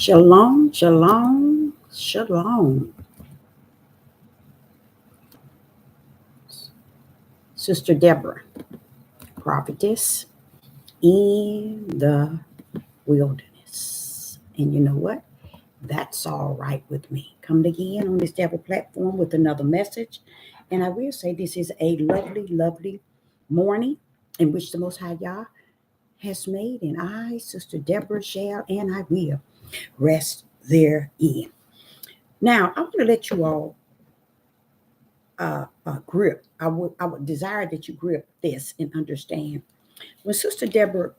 Shalom, shalom, shalom. Sister Deborah, prophetess in the wilderness. And you know what? That's all right with me. Coming again on this Devil platform with another message. And I will say this is a lovely, lovely morning in which the Most High Yah has made. And I, Sister Deborah, shall and I will rest therein. Now, I want to let you all grip. I would desire that you grip this and understand. When Sister Deborah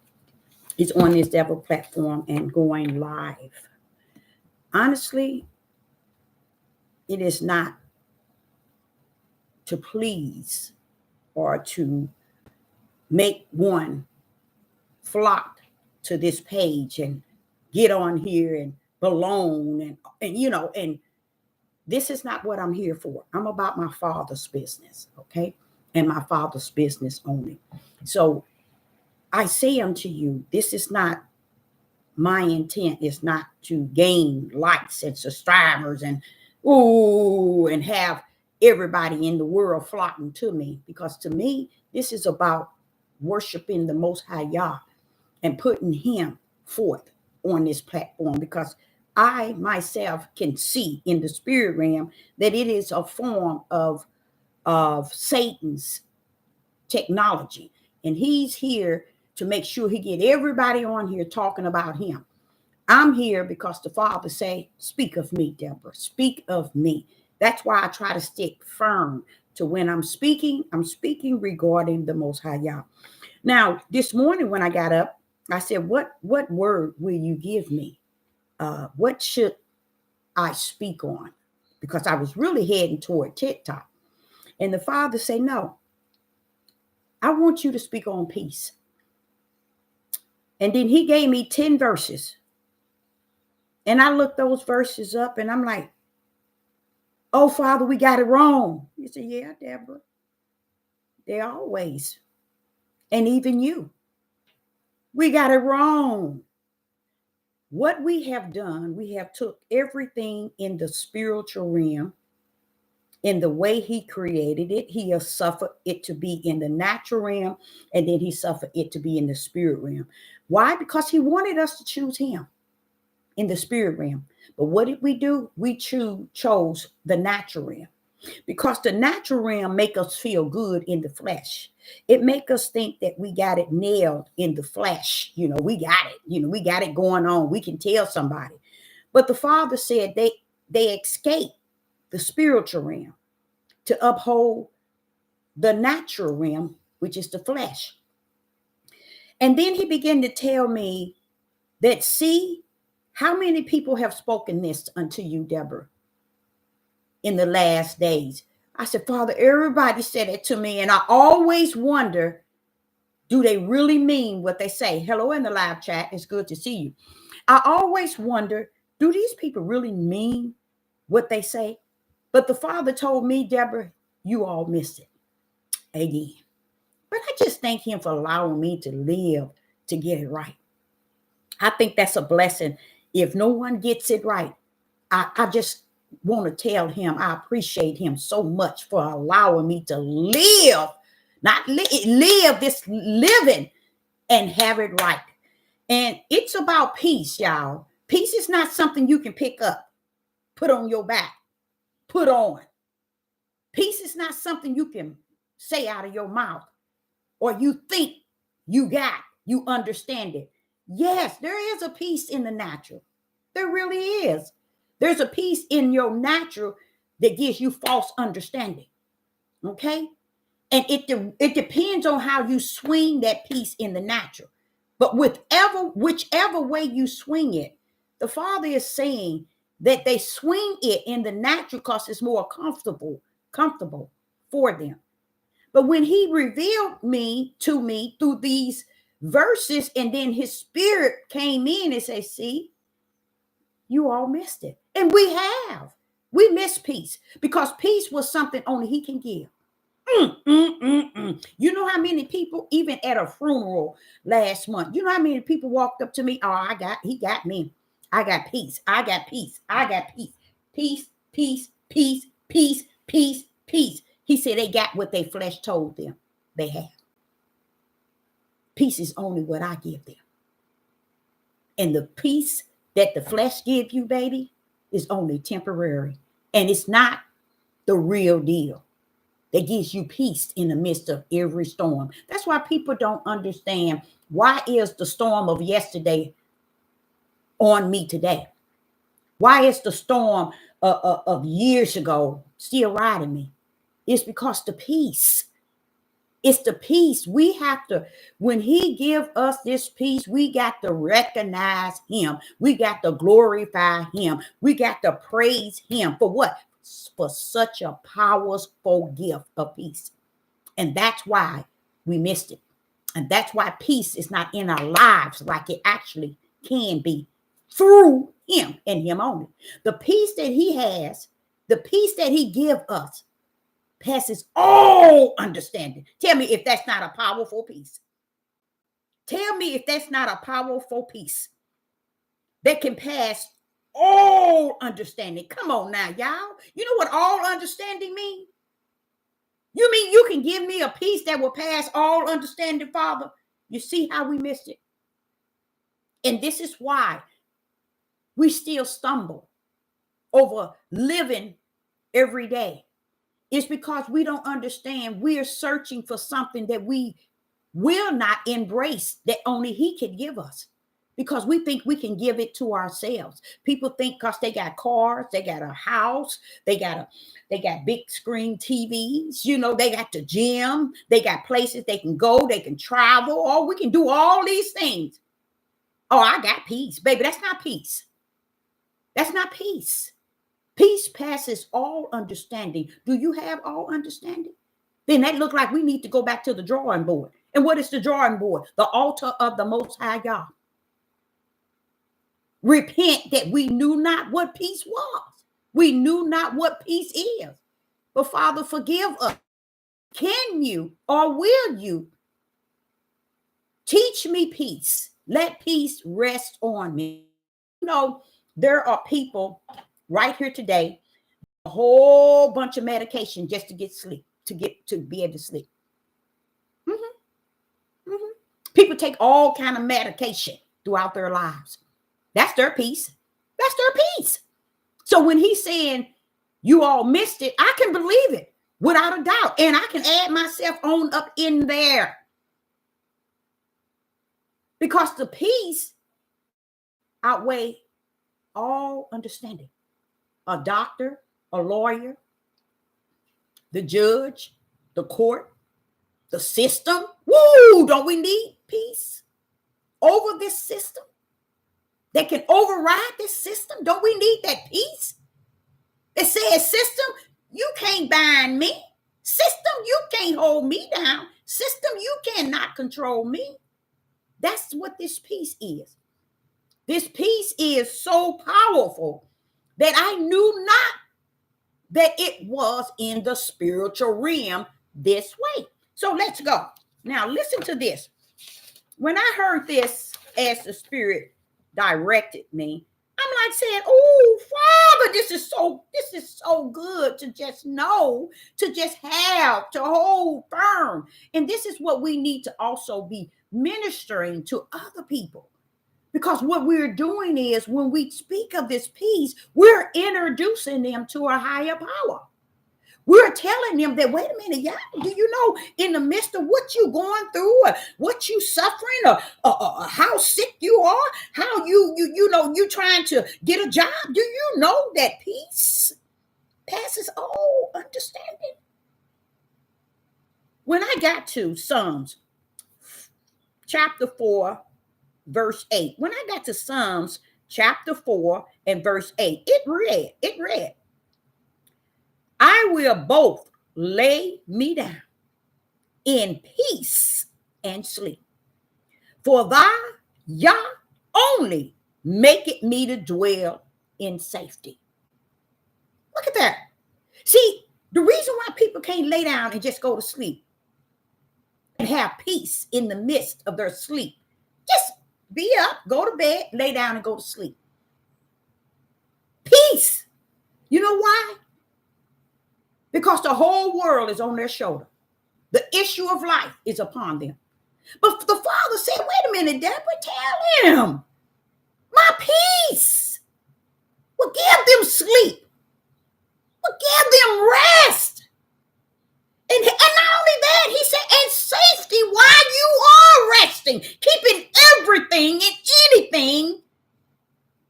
is on this Devil platform and going live, honestly, it is not to please or to make one flock to this page and get on here and belong and this is not what I'm here for. I'm about my Father's business, okay? And my Father's business only. So I say unto you, this is not my intent, is not to gain likes and subscribers and have everybody in the world flocking to me. Because to me, this is about worshiping the Most High Yah and putting Him forth on this platform. Because I myself can see in the spirit realm that it is a form of Satan's technology, and he's here to make sure he get everybody on here talking about him. I'm here because the Father say, speak of me, Deborah, speak of me. That's why I try to stick firm to when I'm speaking regarding the Most High Yah. Now, this morning when I got up, I said, what word will you give me? What should I speak on? Because I was really heading toward TikTok. And the Father said, no, I want you to speak on peace. And then he gave me 10 verses. And I looked those verses up and I'm like, oh, Father, we got it wrong. He said, yeah, Deborah. They always. And even you. We got it wrong. What we have done, we have took everything in the spiritual realm, in the way he created it. He has suffered it to be in the natural realm, and then he suffered it to be in the spirit realm. Why? Because he wanted us to choose him in the spirit realm. But what did we do? We chose the natural realm. Because the natural realm make us feel good in the flesh. It make us think that we got it nailed in the flesh. We got it. We got it going on. We can tell somebody. But the Father said they escape the spiritual realm to uphold the natural realm, which is the flesh. And then he began to tell me that, see, how many people have spoken this unto you, Deborah, in the last days? I said, Father, everybody said it to me. And I always wonder, do they really mean what they say? Hello in the live chat. It's good to see you. I always wonder, do these people really mean what they say? But the Father told me, Deborah, you all missed it again. But I just thank him for allowing me to live to get it right. I think that's a blessing. If no one gets it right, I just want to tell him I appreciate him so much for allowing me to live, not live this living and have it right. And it's about peace, y'all. Peace is not something you can pick up, put on your back, put on. Peace is not something you can say out of your mouth or you think you understand it. Yes, there is a peace in the natural. There really is. There's a peace in your natural that gives you false understanding. Okay? And it depends on how you swing that peace in the natural. But whichever way you swing it, the Father is saying that they swing it in the natural because it's more comfortable for them. But when he revealed to me through these verses, and then his spirit came in and said, see, you all missed it. And we have. We missed peace because peace was something only he can give. You know how many people, even at a funeral last month, you know how many people walked up to me? Oh, he got me. I got peace. I got peace. I got peace. Peace, peace, peace, peace, peace, peace. He said they got what their flesh told them they have. Peace is only what I give them. And the peace that the flesh give you, baby, is only temporary. And it's not the real deal that gives you peace in the midst of every storm. That's why people don't understand, why is the storm of yesterday on me today? Why is the storm of years ago still riding me? It's because the peace. It's the peace. We have to, when he give us this peace, we got to recognize him. We got to glorify him. We got to praise him for what? For such a powerful gift of peace. And that's why we missed it. And that's why peace is not in our lives like it actually can be through him and him only. The peace that he has, the peace that he give us, passes all understanding. Tell me if that's not a powerful peace. Tell me if that's not a powerful peace that can pass all understanding. Come on now, y'all. You know what all understanding means? You mean you can give me a peace that will pass all understanding, Father? You see how we missed it? And this is why we still stumble over living every day. It's because we don't understand. We are searching for something that we will not embrace, that only he can give us, because we think we can give it to ourselves. People think because they got cars, they got a house, they got big screen TVs, you know, they got the gym, they got places they can go, they can travel, or we can do all these things. Oh, I got peace. Baby, that's not peace. That's not peace. Peace passes all understanding. Do you have all understanding? Then that look like we need to go back to the drawing board. And what is the drawing board? The altar of the Most High God. Repent that we knew not what peace was. We knew not what peace is. But Father, forgive us. Can you or will you teach me peace? Let peace rest on me. You know, there are people right here today, a whole bunch of medication just to get sleep, to be able to sleep. People take all kind of medication throughout their lives. That's their peace. That's their peace. So when he's saying you all missed it, I can believe it without a doubt. And I can add myself on up in there. Because the peace outweigh all understanding. A doctor, a lawyer, the judge, the court, the system. Woo! Don't we need peace over this system that can override this system? Don't we need that peace that says, system, you can't bind me. System, you can't hold me down. System, you cannot control me. That's what this peace is. This peace is so powerful that I knew not that it was in the spiritual realm this way. So let's go. Now listen to this. When I heard this as the Spirit directed me, I'm like saying, oh, Father, this is so good to just know, to just have, to hold firm. And this is what we need to also be ministering to other people. Because what we're doing is when we speak of this peace, we're introducing them to a higher power. We're telling them that, wait a minute, y'all, do you know in the midst of what you're going through, or what you suffering, or how sick you are, how you trying to get a job, do you know that peace passes all understanding? When I got to Psalms chapter 4, verse 8, when I got to Psalms chapter 4 and verse 8, it read, I will both lay me down in peace and sleep. For thou, Yah, only maketh me to dwell in safety. Look at that. See, the reason why people can't lay down and just go to sleep and have peace in the midst of their sleep, just be up, go to bed, lay down and go to sleep. Peace. You know why? Because the whole world is on their shoulder. The issue of life is upon them. But the father said, wait a minute, Deborah, tell him my peace will give them sleep, will give them rest. And not only that, he said, and safety while you are resting, keeping everything and anything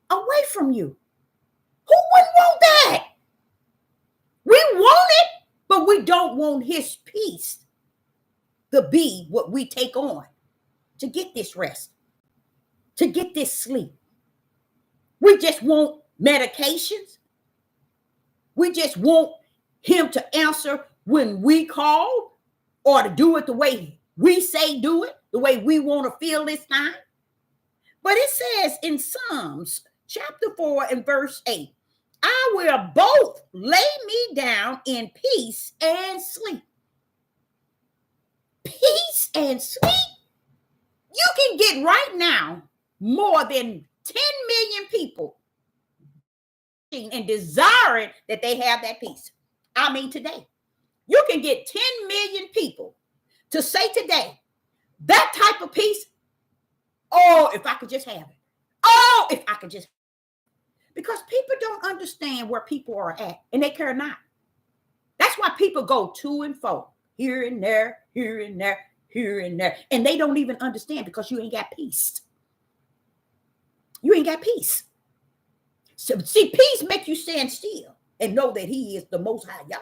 away from you. Who wouldn't want that? We want it, but we don't want his peace to be what we take on to get this rest, to get this sleep. We just want medications. We just want him to answer when we call, or to do it the way we say do it, the way we want to feel this time. But it says in Psalms chapter 4 and verse 8, I will both lay me down in peace and sleep. Peace and sleep? You can get right now more than 10 million people and desiring that they have that peace. I mean, today, you can get 10 million people to say today, that type of peace, oh, if I could just have it. Oh, if I could just. Because people don't understand where people are at, and they care not. That's why people go to and fro, here and there, here and there, here and there. And they don't even understand because you ain't got peace. You ain't got peace. So, see, peace make you stand still and know that he is the Most High Yah.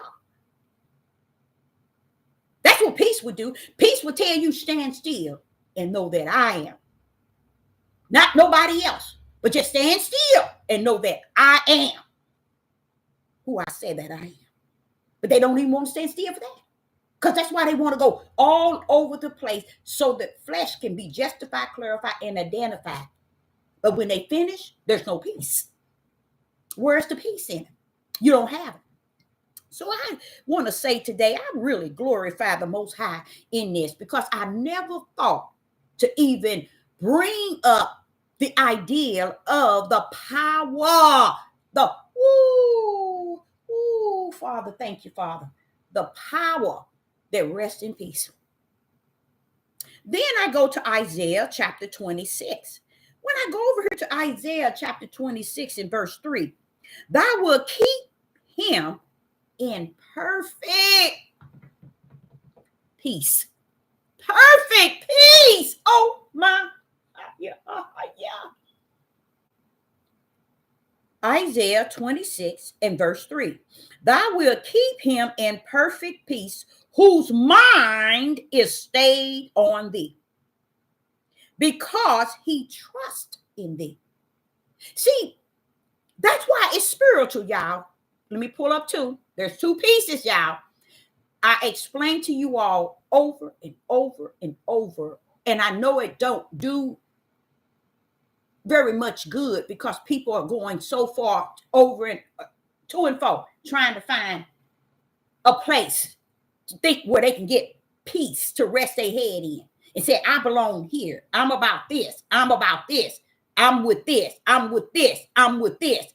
That's what peace would do. Peace would tell you stand still and know that I am. Not nobody else, but just stand still and know that I am who I say that I am. But they don't even want to stand still for that. Because that's why they want to go all over the place so that flesh can be justified, clarified, and identified. But when they finish, there's no peace. Where's the peace in it? You don't have it. So I want to say today, I really glorify the Most High in this because I never thought to even bring up the idea of the power, Father, thank you, Father, the power that rests in peace. Then I go to Isaiah chapter 26. When I go over here to Isaiah chapter 26 and verse 3, thou wilt keep him in perfect peace. Perfect peace. Oh my. Yeah. Isaiah 26 and verse 3. Thou wilt keep him in perfect peace, whose mind is stayed on thee, because he trusts in thee. See, that's why it's spiritual, y'all. Let me pull up two. There's two pieces, y'all. I explained to you all over and over and over, and I know it don't do very much good because people are going so far over and to and fro, trying to find a place to think where they can get peace to rest their head in and say, I belong here. I'm about this. I'm about this. I'm with this. I'm with this. I'm with this.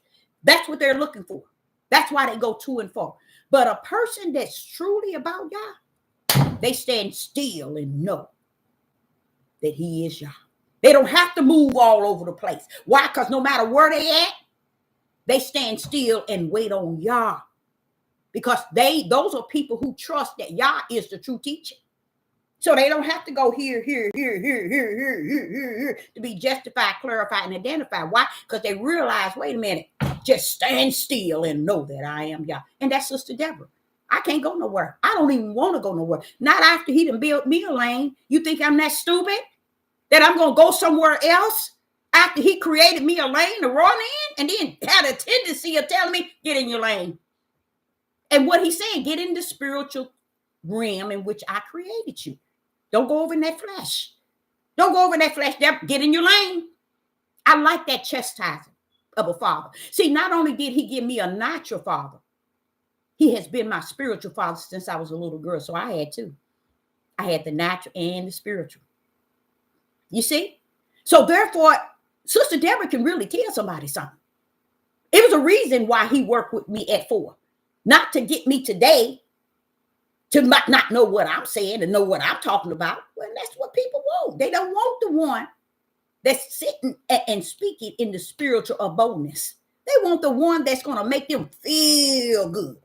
That's what they're looking for. That's why they go to and fro. But a person that's truly about Yah, they stand still and know that he is Yah. They don't have to move all over the place. Why? Because no matter where they at, they stand still and wait on Yah. Because those are people who trust that Yah is the true teacher. So they don't have to go here to be justified, clarified, and identified. Why? Because they realize, wait a minute, just stand still and know that I am Yah. And that's Sister Deborah. I can't go nowhere. I don't even want to go nowhere. Not after he done built me a lane. You think I'm that stupid? That I'm going to go somewhere else after he created me a lane to run in and then had a tendency of telling me, get in your lane. And what he's saying, get in the spiritual realm in which I created you. Don't go over in that flesh. Don't go over in that flesh. Get in your lane. I like that chastising of a father. See, not only did he give me a natural father, he has been my spiritual father since I was a little girl. So I had two. I had the natural and the spiritual. You see? So therefore, Sister Deborah can really tell somebody something. It was a reason why he worked with me at 4. Not to get me today to not know what I'm saying and know what I'm talking about. Well, that's what people want. They don't want the one that's sitting and speaking in the spiritual of boldness. They want the one that's going to make them feel good.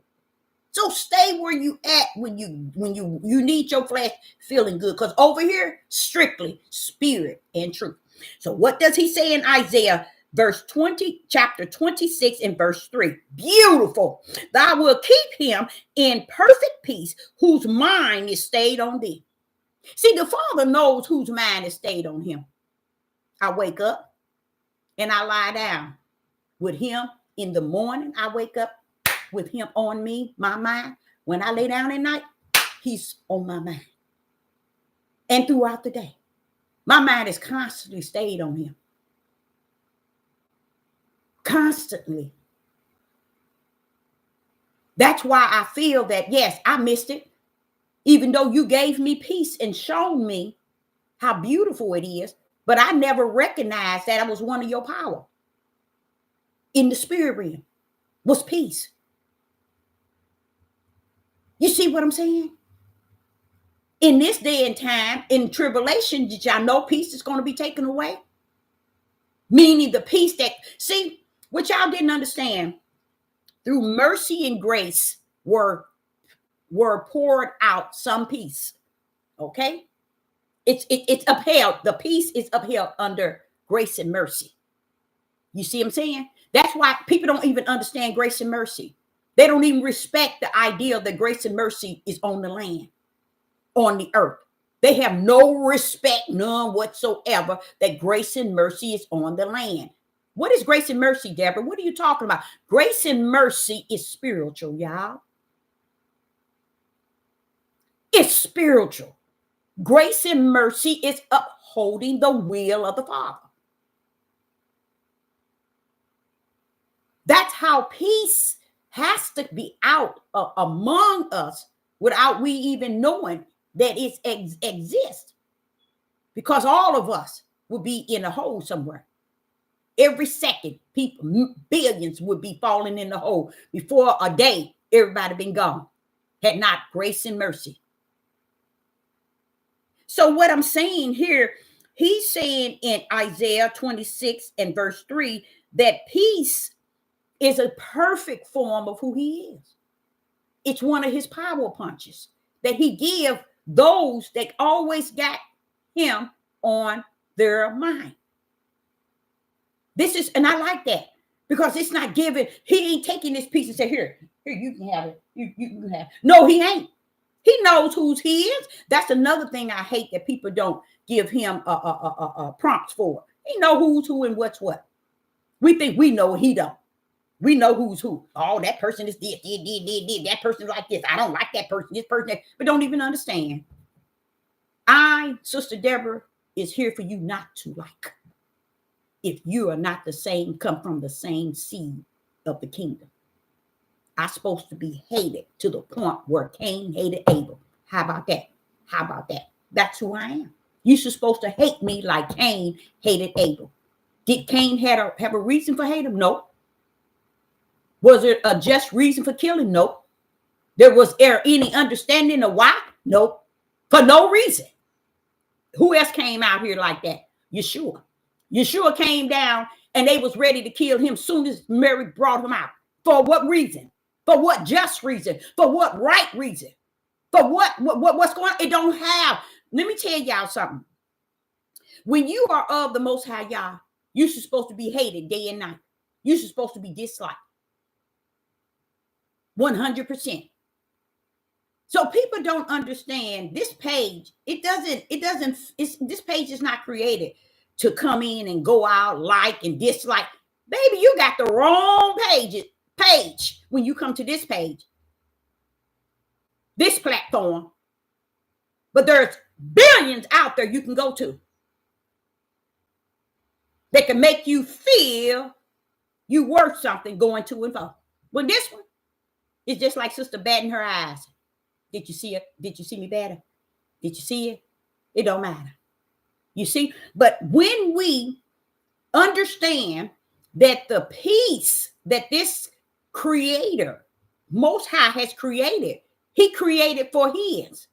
So stay where you at when you need your flesh feeling good. Because over here, strictly spirit and truth. So what does he say in Isaiah verse 20, chapter 26 and verse 3? Beautiful. Thou will keep him in perfect peace, whose mind is stayed on thee. See, the Father knows whose mind is stayed on him. I wake up and I lie down with him in the morning. I wake up with him on me, my mind. When I lay down at night, he's on my mind. And throughout the day, my mind is constantly stayed on him. Constantly. That's why I feel that, yes, I missed it. Even though you gave me peace and shown me how beautiful it is, but I never recognized that I was one of your power. In the spirit realm was peace. You see what I'm saying? In this day and time, in tribulation, did y'all know peace is going to be taken away? Meaning the peace that, see, what y'all didn't understand, through mercy and grace were poured out some peace. Okay? It's upheld. The peace is upheld under grace and mercy. You see what I'm saying? That's why people don't even understand grace and mercy. They don't even respect the idea that grace and mercy is on the land, on the earth. They have no respect, none whatsoever, that grace and mercy is on the land. What is grace and mercy, Deborah? What are you talking about? Grace and mercy is spiritual, y'all. It's spiritual. Grace and mercy is upholding the will of the Father. That's how peace has to be out among us without we even knowing that it exists. Because all of us would be in a hole somewhere. Every second, people, billions would be falling in the hole. Before a day, everybody been gone. Had not grace and mercy. So what I'm saying here, he's saying in Isaiah 26 and verse 3 that peace is a perfect form of who he is. It's one of his power punches that he give those that always got him on their mind. This is, and I like that because it's not giving, he ain't taking this piece and say, here, you can have it. You can have it. No, he ain't. He knows whose he is. That's another thing I hate that people don't give him prompts for. He know who's who and what's what. We think we know, he don't. We know who's who. Oh, that person is this. That person's like this. I don't like that person. This person, that, but don't even understand. Sister Deborah, is here for you not to like. If you are not the same, come from the same seed of the kingdom. I'm supposed to be hated to the point where Cain hated Abel. How about that? How about that? That's who I am. You're supposed to hate me like Cain hated Abel. Did Cain have a reason for hating him? No. Was there a just reason for killing? No. Was there any understanding of why? No. For no reason. Who else came out here like that? Yeshua. Yeshua came down and they was ready to kill him soon as Mary brought him out. For what reason? For what just reason? For what right reason? For what's going on? It don't have. Let me tell y'all something. When you are of the Most High Yah, you're supposed to be hated day and night. You're supposed to be disliked. 100%. So people don't understand this page. This page is not created to come in and go out, like and dislike. Baby, you got the wrong page when you come to this page, this platform. But there's billions out there you can go to that can make you feel you worth something going to and fro. Well, this one is just like Sister batting her eyes. Did you see it? Did you see me better? Did you see it? It don't matter. You see? But when we understand that the peace that this creator, Most High, has created, he created for his.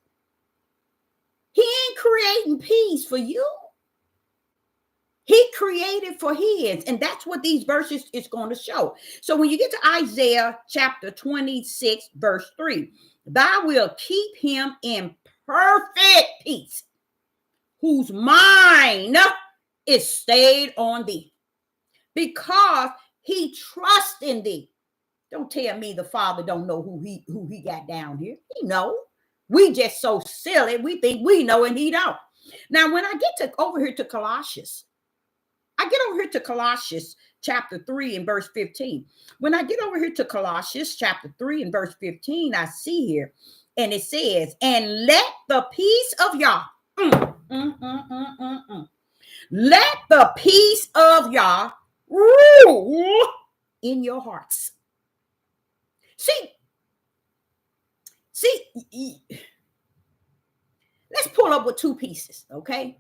He ain't creating peace for you. He created for his. And that's what these verses is going to show. So when you get to Isaiah chapter 26, verse 3, thou will keep him in perfect peace, whose mind is stayed on thee, because he trusts in thee. Don't tell me the Father don't know who he got down here. He know. We just so silly. We think we know and he don't. Now, when I get over here to Colossians, chapter 3 and verse 15. When I get over here to Colossians chapter 3 and verse 15, I see here, and it says, and let the peace of Yah, let the peace of Yah rule in your hearts. See, let's pull up with two pieces, okay?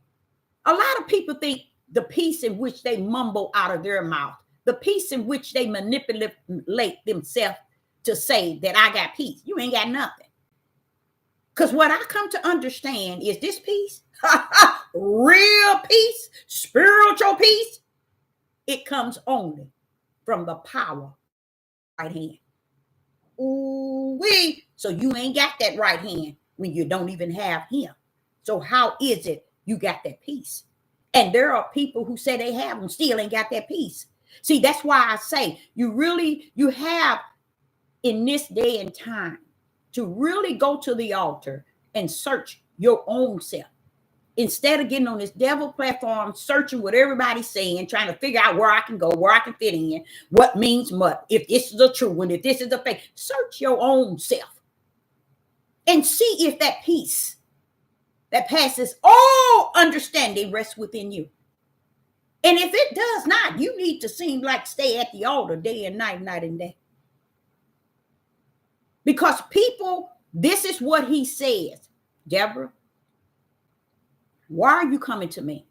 A lot of people think the peace in which they mumble out of their mouth, the peace in which they manipulate themselves to say that I got peace. You ain't got nothing. Because what I come to understand is this peace, real peace, spiritual peace, it comes only from the power right hand. Ooh-wee. So you ain't got that right hand when you don't even have him. So how is it you got that peace? And there are people who say they have them, still ain't got that peace. See, that's why I say you have in this day and time to really go to the altar and search your own self. Instead of getting on this devil platform, searching what everybody's saying, trying to figure out where I can go, where I can fit in, what means what, if this is the true one, if this is the fake, search your own self and see if that peace that passes all understanding rests within you. And if it does not, you need to seem like stay at the altar day and night, night and day. Because people, this is what he says, Deborah, why are you coming to me?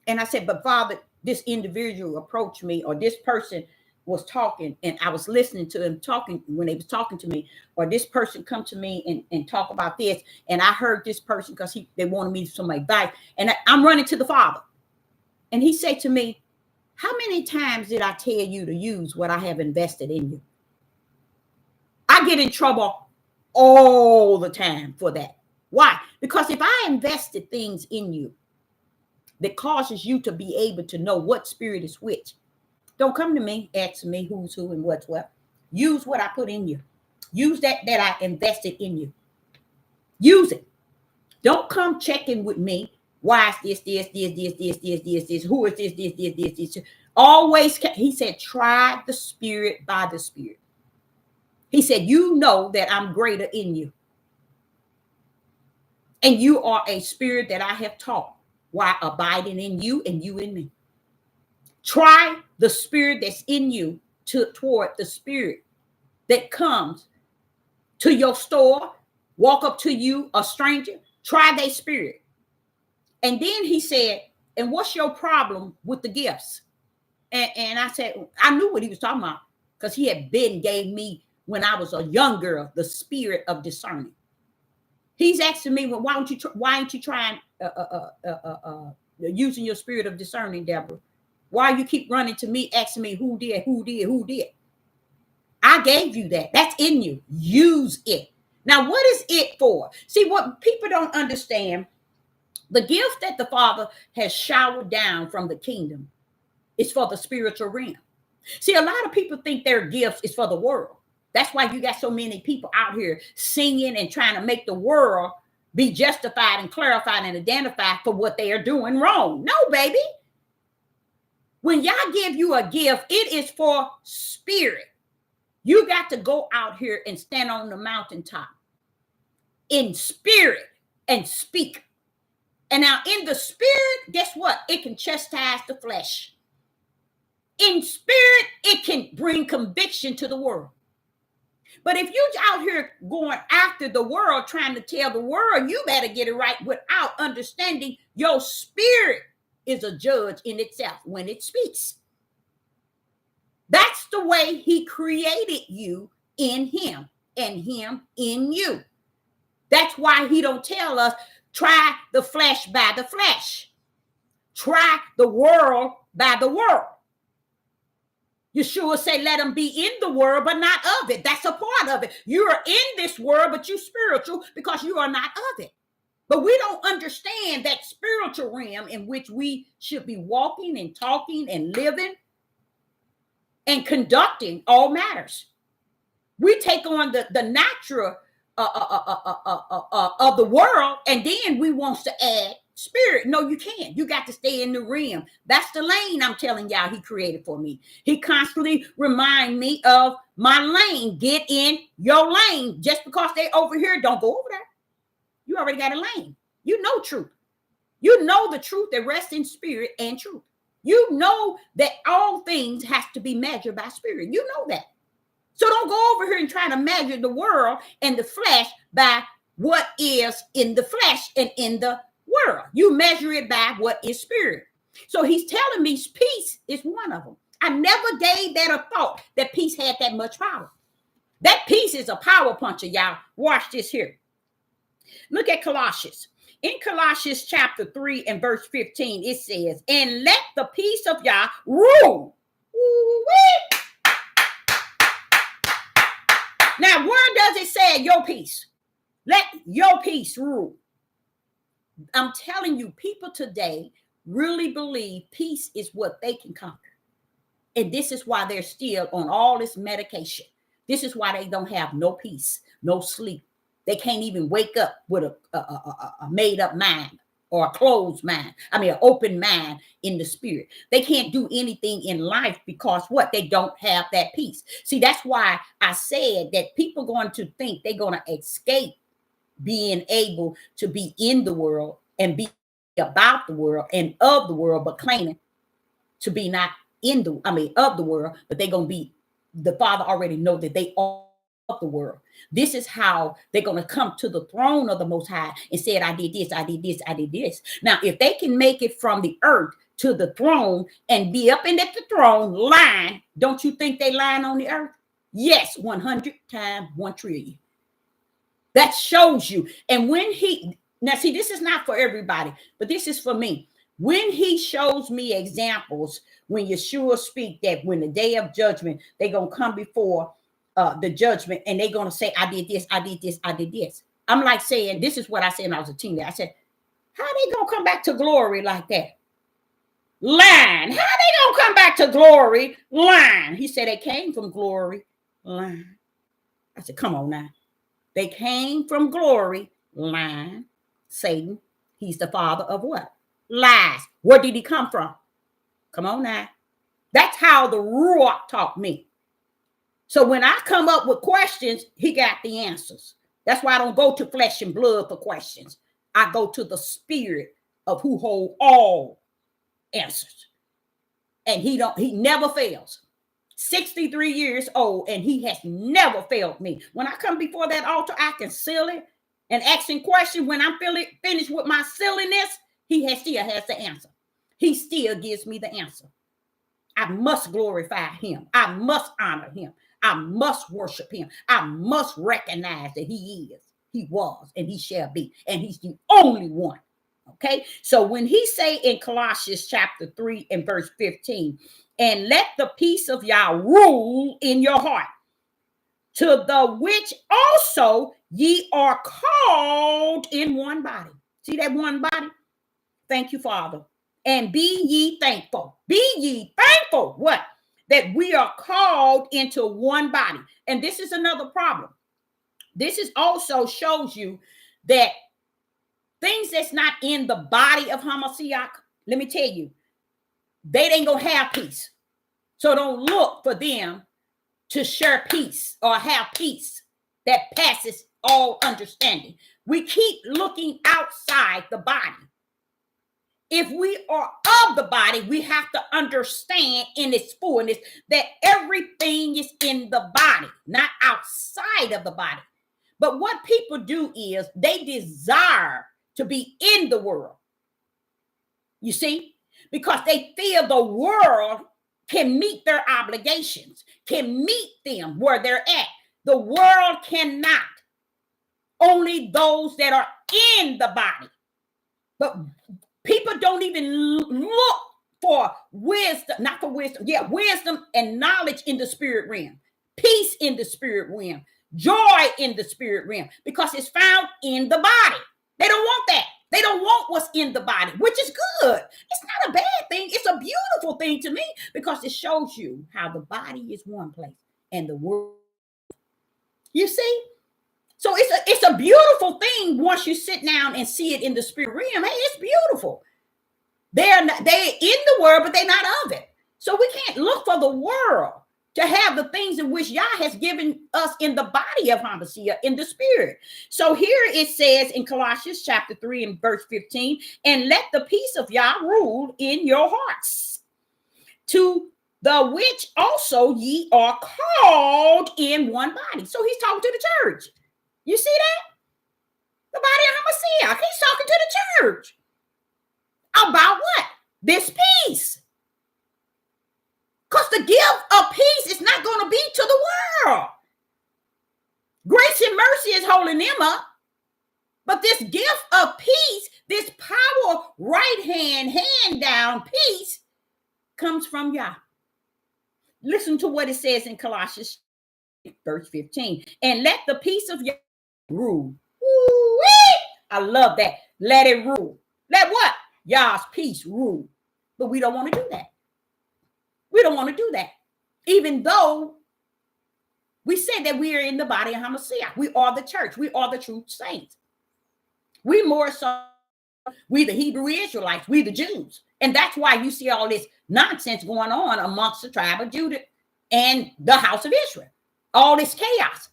And I said, but Father, this individual approached me, or this person was talking, and I was listening to them talking when they was talking to me, or this person come to me and talk about this, and I heard this person because they wanted me some advice, and I'm running to the Father. And he said to me, how many times did I tell you to use what I have invested in you? I get in trouble all the time for that. Why? Because if I invested things in you that causes you to be able to know what spirit is which, don't come to me asking me who's who and what's what. Use what I put in you. Use that I invested in you. Use it. Don't come checking with me. Why is this? Who is this? Always, he said, try the spirit by the spirit. He said, you know that I'm greater in you. And you are a spirit that I have taught while abiding in you and you in me. Try the spirit that's in you toward the spirit that comes to your store, walk up to you, a stranger, try their spirit. And then he said, and what's your problem with the gifts? And I said, I knew what he was talking about because he had gave me when I was a young girl, the spirit of discerning. He's asking me, well, why aren't you trying using your spirit of discerning, Deborah? Why you keep running to me, asking me who did? I gave you that. That's in you. Use it. Now, what is it for? See, what people don't understand, the gift that the Father has showered down from the kingdom is for the spiritual realm. See, a lot of people think their gifts is for the world. That's why you got so many people out here singing and trying to make the world be justified and clarified and identified for what they are doing wrong. No, baby. When y'all give you a gift, it is for spirit. You got to go out here and stand on the mountaintop in spirit and speak. And now in the spirit, guess what? It can chastise the flesh. In spirit, it can bring conviction to the world. But if you're out here going after the world, trying to tell the world, you better get it right without understanding your spirit is a judge in itself when it speaks. That's the way he created you in him and him in you. That's why he don't tell us, try the flesh by the flesh. Try the world by the world. Yeshua say, let them be in the world, but not of it. That's a part of it. You are in this world, but you spiritual because you are not of it. But we don't understand that spiritual realm in which we should be walking and talking and living and conducting all matters. We take on the natural of the world, and then we want to add spirit. No, you can't. You got to stay in the realm. That's the lane I'm telling y'all he created for me. He constantly remind me of my lane. Get in your lane. Just because they over here, don't go over there. You already got a lane. You know truth. You know the truth that rests in spirit and truth. You know that all things have to be measured by spirit. You know that. So don't go over here and try to measure the world and the flesh by what is in the flesh and in the world. You measure it by what is spirit. So he's telling me peace is one of them. I never gave that a thought that peace had that much power. That peace is a power puncher, y'all. Watch this here. Look at Colossians. In Colossians chapter 3 and verse 15, it says, and let the peace of Yah rule. Woo-wee. Now, where does it say your peace? Let your peace rule. I'm telling you, people today really believe peace is what they can conquer. And this is why they're still on all this medication. This is why they don't have no peace, no sleep. They can't even wake up with a made-up mind or a closed mind. I mean, an open mind in the spirit. They can't do anything in life because what? They don't have that peace. See, that's why I said that people going to think they're going to escape being able to be in the world and be about the world and of the world, but claiming to be not of the world, but they're going to be, the Father already know that they are of the world. This is how they're going to come to the throne of the Most High and said, I did this, I did this, I did this. Now, if they can make it from the earth to the throne and be up in at the throne line, don't you think they lying on the earth? Yes, 100 times 1 trillion. That shows you. And when now see, this is not for everybody, but this is for me. When he shows me examples, when Yeshua speak that when the day of judgment, they're going to come before the judgment and they're going to say, I did this, I did this, I did this. I'm like saying, this is what I said when I was a teenager. I said, how are they going to come back to glory like that? Line. How are they going to come back to glory? Line. He said they came from glory. Line. I said, come on now. They came from glory. Line. Satan. He's the father of what? Lies. Where did he come from? Come on now. That's how the Ruach taught me. So when I come up with questions, he got the answers. That's why I don't go to flesh and blood for questions. I go to the spirit of who hold all answers. And he never fails. 63 years old, and he has never failed me. When I come before that altar, I can seal it and asking questions. When I'm finished with my silliness, he still has the answer. He still gives me the answer. I must glorify him. I must honor him. I must worship him. I must recognize that he is, he was, and he shall be. And he's the only one. Okay. So when he say in Colossians chapter 3 and verse 15, and let the peace of Yah rule in your heart, to the which also ye are called in one body. See that one body? Thank you, Father. And be ye thankful. Be ye thankful. What? That we are called into one body. And this is another problem. This is also shows you that things that's not in the body of Hamashiach, let me tell you, they ain't gonna have peace. So don't look for them to share peace or have peace that passes all understanding. We keep looking outside the body. If we are of the body, we have to understand in its fullness that everything is in the body, not outside of the body. But what people do is they desire to be in the world. You see? Because they feel the world can meet their obligations, can meet them where they're at. The world cannot. Only those that are in the body. But people don't even look for wisdom, not for wisdom, wisdom and knowledge in the spirit realm, peace in the spirit realm, joy in the spirit realm, because it's found in the body. They don't want that. They don't want what's in the body, which is good. It's not a bad thing. It's a beautiful thing to me, because it shows you how the body is one place and the world. You see? So it's a beautiful thing once you sit down and see it in the spirit realm. Hey, it's beautiful. They're in the world, but they're not of it. So we can't look for the world to have the things in which Yah has given us in the body of Hamashiach, in the spirit. So here it says in Colossians chapter 3 and verse 15, and let the peace of Yah rule in your hearts, to the which also ye are called in one body. So he's talking to the church. You see that? The body of Hamashiach. He's talking to the church. About what? This peace. Because the gift of peace is not going to be to the world. Grace and mercy is holding them up. But this gift of peace, this power, right hand down peace, comes from Yah. Listen to what it says in Colossians verse 15. And let the peace of Yah rule. Woo-wee! I love that. Let it rule. Let what? Yah's peace rule. But we don't want to do that. We don't want to do that. Even though we said that we are in the body of Hamashiach. We are the church. We are the true saints. We more so, we the Hebrew Israelites, we the Jews. And that's why you see all this nonsense going on amongst the tribe of Judah and the house of Israel. All this chaos.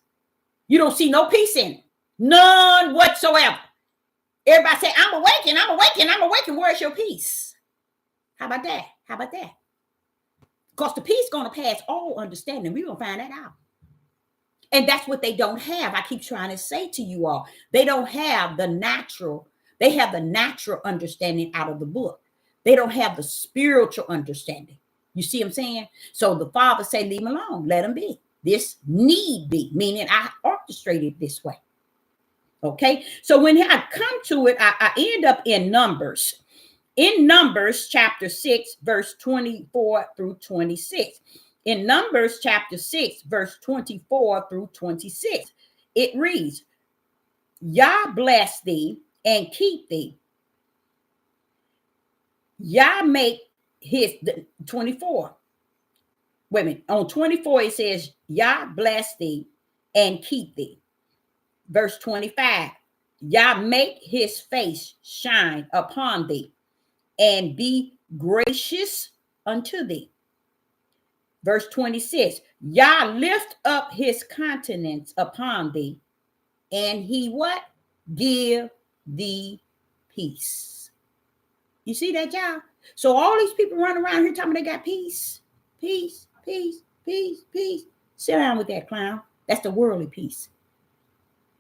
You don't see no peace in it. None whatsoever. Everybody say, I'm awakened, I'm awakened, I'm awakened. Where's your peace? How about that? How about that? Because the peace is going to pass all understanding. We're going to find that out. And that's what they don't have. I keep trying to say to you all, they don't have the natural. They have the natural understanding out of the book. They don't have the spiritual understanding. You see what I'm saying? So the Father say, leave him alone. Let him be. This need be, meaning I orchestrated this way. Okay. So when I come to it, I end up in Numbers. In Numbers chapter 6, verse 24 through 26. In Numbers chapter 6, verse 24 through 26, it reads, Yah bless thee and keep thee. Yah make his 24. Wait a minute. On 24, it says, Yah bless thee and keep thee. Verse 25, Yah make his face shine upon thee and be gracious unto thee. Verse 26, Yah lift up his countenance upon thee, and he what? Give thee peace. You see that, y'all? So all these people running around here talking they got peace, peace, peace, peace, peace. Sit down with that, clown. That's the worldly peace.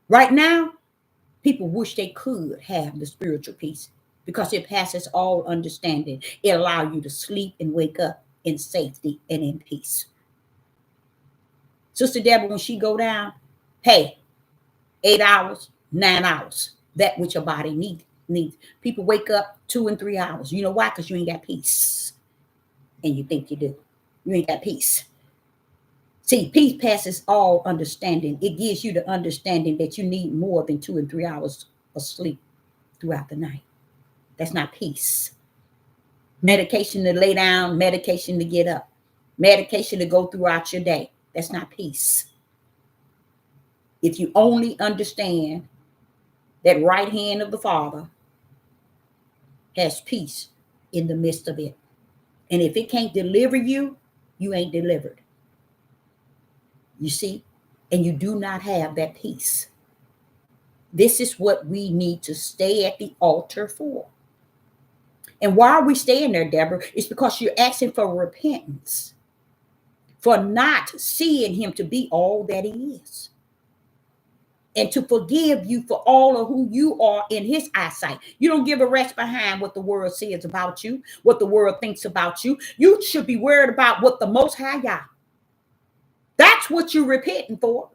Right now, people wish they could have the spiritual peace because it passes all understanding. It allows you to sleep and wake up in safety and in peace. Sister Deborah, when she go down, hey, 8 hours, 9 hours, that which your body needs. People wake up 2 and 3 hours. You know why? Because you ain't got peace. And you think you do. You ain't got peace. See, peace passes all understanding. It gives you the understanding that you need more than 2 and 3 hours of sleep throughout the night. That's not peace. Medication to lay down, medication to get up, medication to go throughout your day. That's not peace. If you only understand that right hand of the Father has peace in the midst of it. And if it can't deliver you, you ain't delivered. You see? And you do not have that peace. This is what we need to stay at the altar for. And why are we staying there, Deborah? It's because you're asking for repentance, for not seeing him to be all that he is. and to forgive you for all of who you are in his eyesight. You don't give a rest behind what the world says about you, what the world thinks about you. You should be worried about what the Most High God. That's what you're repenting for.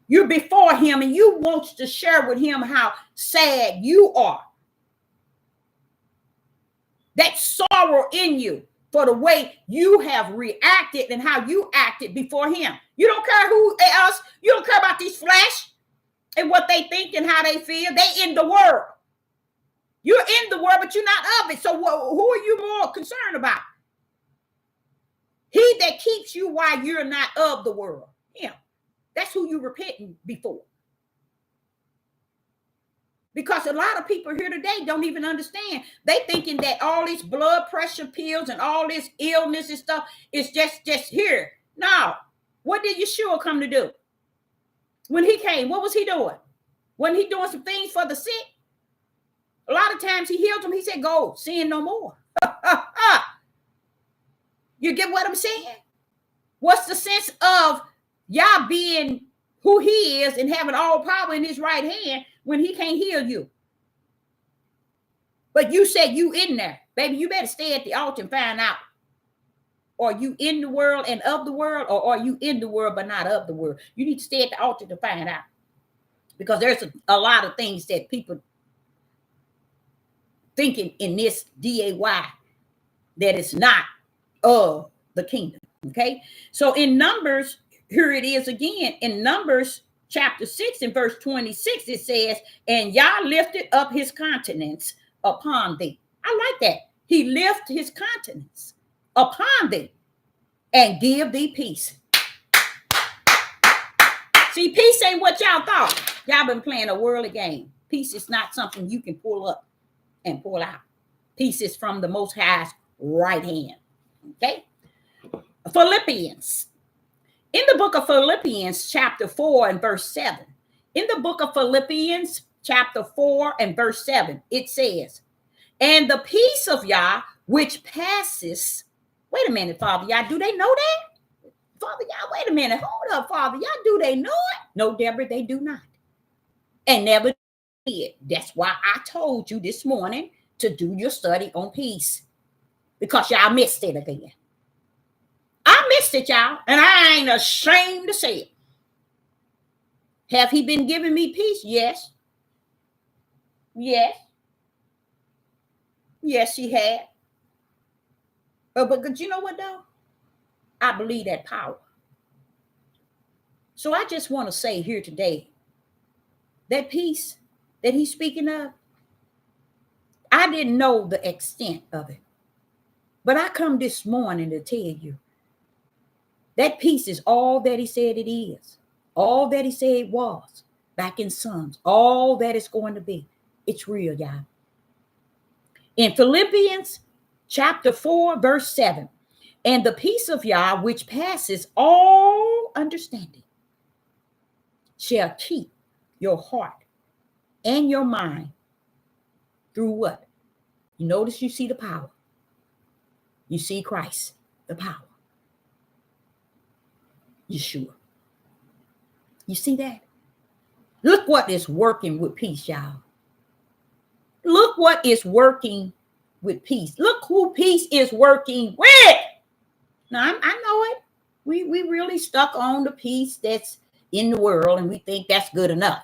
You're before him and you want to share with him how sad you are. That sorrow in you for the way you have reacted and how you acted before him. You don't care who else. You don't care about these flesh and what they think and how they feel. They in the world. You're in the world, but you're not of it. So who are you more concerned about? He that keeps you while you're not of the world. Him. That's who you repenting before. Because a lot of people here today don't even understand. They thinking that all these blood pressure pills and all this illness and stuff is just here. No. What did Yeshua come to do? When he came, what was he doing? Wasn't he doing some things for the sick? A lot of times he healed them. He said, go, sin no more. You get what I'm saying? What's the sense of Yah being who he is and having all power in his right hand when he can't heal you? But you said you in there. Baby, you better stay at the altar and find out. Are you in the world and of the world, or are you in the world but not of the world? You need to stay at the altar to find out. Because there's a lot of things that people thinking in this DAY that it's not of the kingdom. Okay? So in Numbers, here it is again. In Numbers chapter 6 and verse 26, it says, and Yah lifted up his countenance upon thee. I like that. He lifted his countenance upon thee and give thee peace. See, peace ain't what y'all thought. Y'all been playing a worldly game. Peace is not something you can pull up and pull out. Peace is from the Most High's right hand. Okay? Philippians. In the book of Philippians, chapter 4 and verse 7. In the book of Philippians, chapter 4 and verse 7, it says, and the peace of Yah, which passes. Wait a minute, Father Yah, do they know that? Father Yah, wait a minute. Hold up, Father Yah, do they know it? No, Deborah, they do not. And never did. That's why I told you this morning to do your study on peace. Because y'all missed it again. I missed it, y'all. And I ain't ashamed to say it. Have he been giving me peace? Yes. Yes. Yes, he had. But you know what, though? I believe that power. So I just want to say here today, that peace that he's speaking of, I didn't know the extent of it. But I come this morning to tell you, that peace is all that he said it is. All that he said it was back in Psalms. All that it's going to be. It's real, y'all. In Philippians chapter 4, verse 7, and the peace of Yah, which passes all understanding, shall keep your heart and your mind through what? You notice you see the power. You see Christ, the power. Yeshua. You see that? Look what is working with peace, y'all. Look what is working with peace. Look who peace is working with. Now, I know it. We really stuck on the peace that's in the world, and we think that's good enough.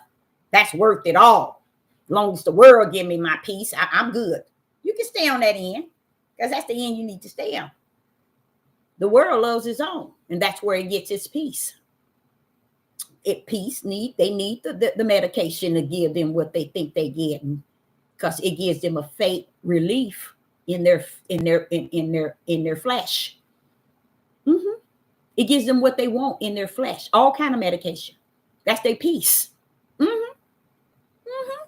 That's worth it all. As long as the world give me my peace, I'm good. You can stay on that end, because that's the end you need to stay on. The world loves its own, and that's where it gets its peace. They need the medication to give them what they think they get, because it gives them a fake relief in their flesh. Mm-hmm. It gives them what they want in their flesh. All kind of medication. That's their peace. Mm-hmm. Mm-hmm.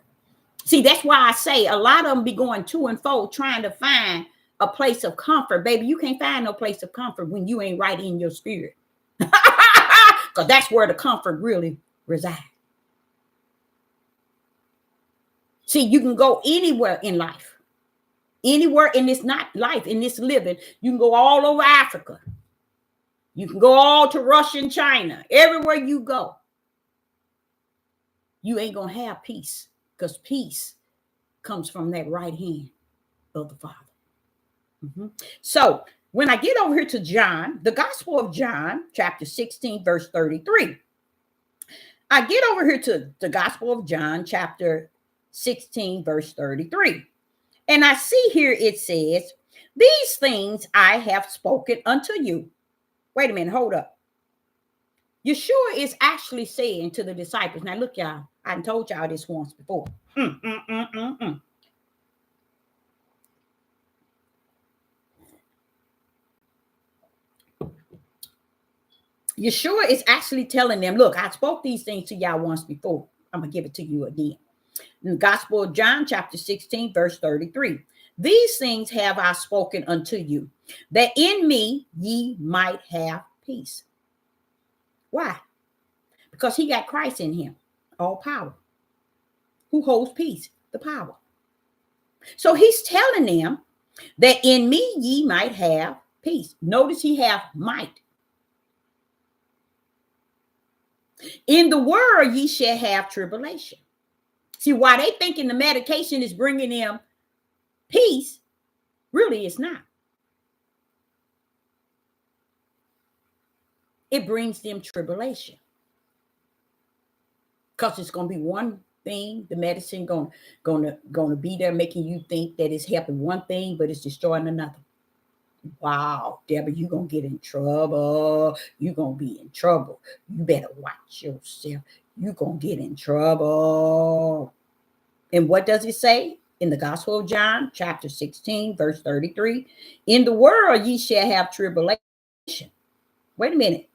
See, that's why I say a lot of them be going to and fro trying to find a place of comfort. Baby, you can't find no place of comfort when you ain't right in your spirit. Because that's where the comfort really resides. See, you can go anywhere in life. Anywhere in this not life, in this living. You can go all over Africa. You can go all to Russia and China. Everywhere you go. you ain't going to have peace, because peace comes from that right hand of the Father. So when I get over here to John, the Gospel of John, chapter 16, verse 33, I get over here to the Gospel of John, chapter 16, verse 33. And I see here it says, these things I have spoken unto you. Wait a minute, hold up. Yeshua is actually saying to the disciples, now look, y'all, I told y'all this once before. Yeshua is actually telling them, look, I spoke these things to y'all once before. I'm going to give it to you again. In the Gospel of John, chapter 16, verse 33. These things have I spoken unto you, that in me ye might have peace. Why? Because he got Christ in him, all power. Who holds peace? The power. So he's telling them that in me ye might have peace. Notice he have might. In the world ye shall have tribulation. See, why they thinking the medication is bringing them peace, really it's not. It brings them tribulation. Because it's going to be one thing, the medicine gonna be there making you think that it's helping one thing, but it's destroying another. Wow, Deborah, you're going to get in trouble. You're going to be in trouble. You better watch yourself. You're going to get in trouble. And what does it say in the Gospel of John, chapter 16, verse 33? In the world ye shall have tribulation. Wait a minute.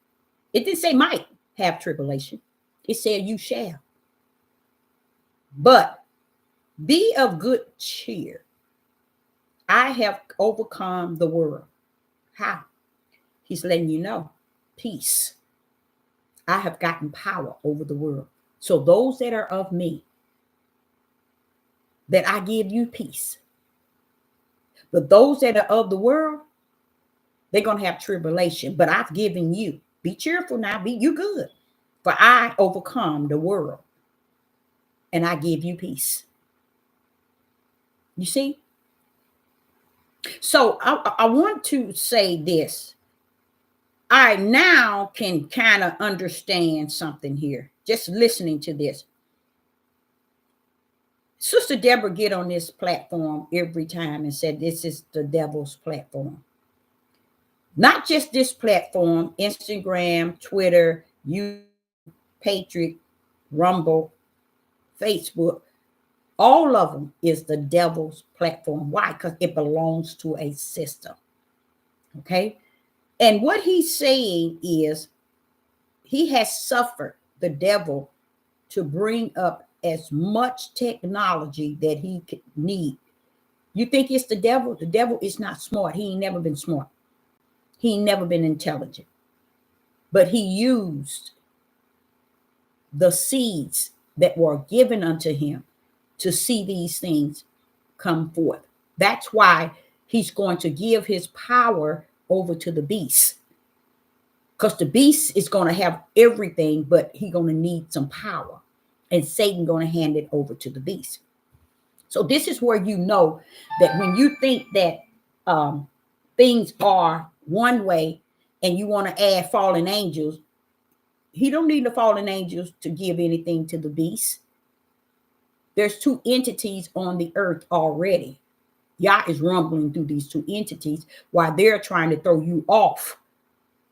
It didn't say might have tribulation. It said you shall. But be of good cheer. I have overcome the world. How? He's letting you know. Peace. I have gotten power over the world. So those that are of me, that I give you peace. But those that are of the world, they're going to have tribulation. But I've given you. Be cheerful now. You good. For I overcome the world. And I give you peace. You see? So I want to say this. I now can kind of understand something here. Just listening to this. Sister Deborah get on this platform every time and said this is the devil's platform. Not just this platform, Instagram, Twitter, YouTube, Patriot, Rumble, Facebook. All of them is the devil's platform. Why? Because it belongs to a system. Okay? And what he's saying is he has suffered the devil to bring up as much technology that he could need. You think it's the devil? The devil is not smart. He ain't never been smart. He ain't never been intelligent. But he used the seeds that were given unto him to see these things come forth. That's why he's going to give his power over to the beast. Because the beast is going to have everything, but he's going to need some power. And Satan going to hand it over to the beast. So this is where you know that when you think that things are one way and you want to add fallen angels, he don't need the fallen angels to give anything to the beast. There's two entities on the earth already. Yah is rumbling through these two entities while they're trying to throw you off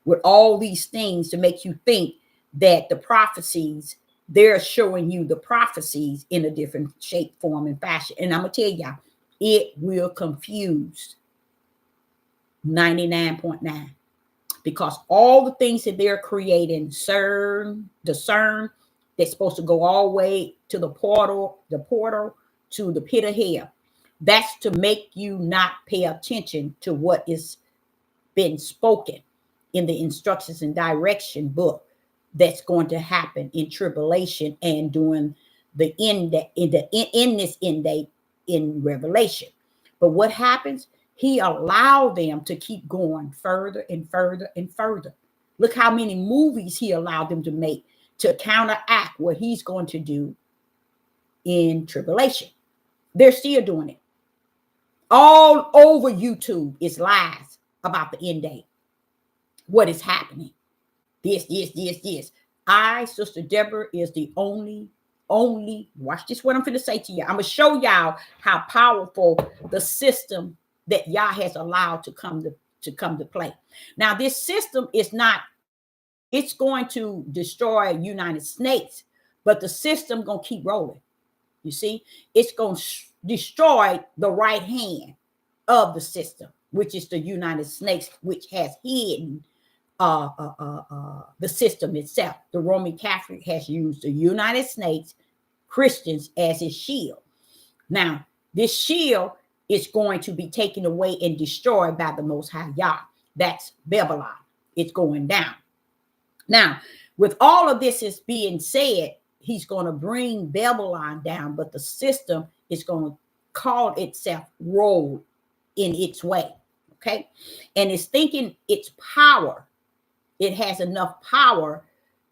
with all these things to make you think that the prophecies, they're showing you the prophecies in a different shape, form, and fashion. And I'm going to tell y'all, it will confuse 99.9 because all the things that they're creating, discern, they're supposed to go all the way to the portal to the pit of hell. That's to make you not pay attention to what is been spoken in the instructions and direction book that's going to happen in tribulation and during the end in this end day in Revelation. But what happens? He allowed them to keep going further and further and further. Look how many movies he allowed them to make to counteract what he's going to do in tribulation. They're still doing it. All over YouTube is lies about the end day. What is happening? This. Sister Deborah, is the only, watch this, what I'm going to say to you. I'm going to show y'all how powerful the system that Yah has allowed to come to play. Now, this system is not, it's going to destroy United States, but the system going to keep rolling. You see, it's going to destroy the right hand of the system, which is the United States, which has hidden the system itself. The Roman Catholic has used the United States Christians as its shield. Now, this shield is going to be taken away and destroyed by the Most High Yah. That's Babylon. It's going down. Now, with all of this is being said, he's going to bring Babylon down, but the system is going to call itself roll in its way. Okay. And it's thinking its power. It has enough power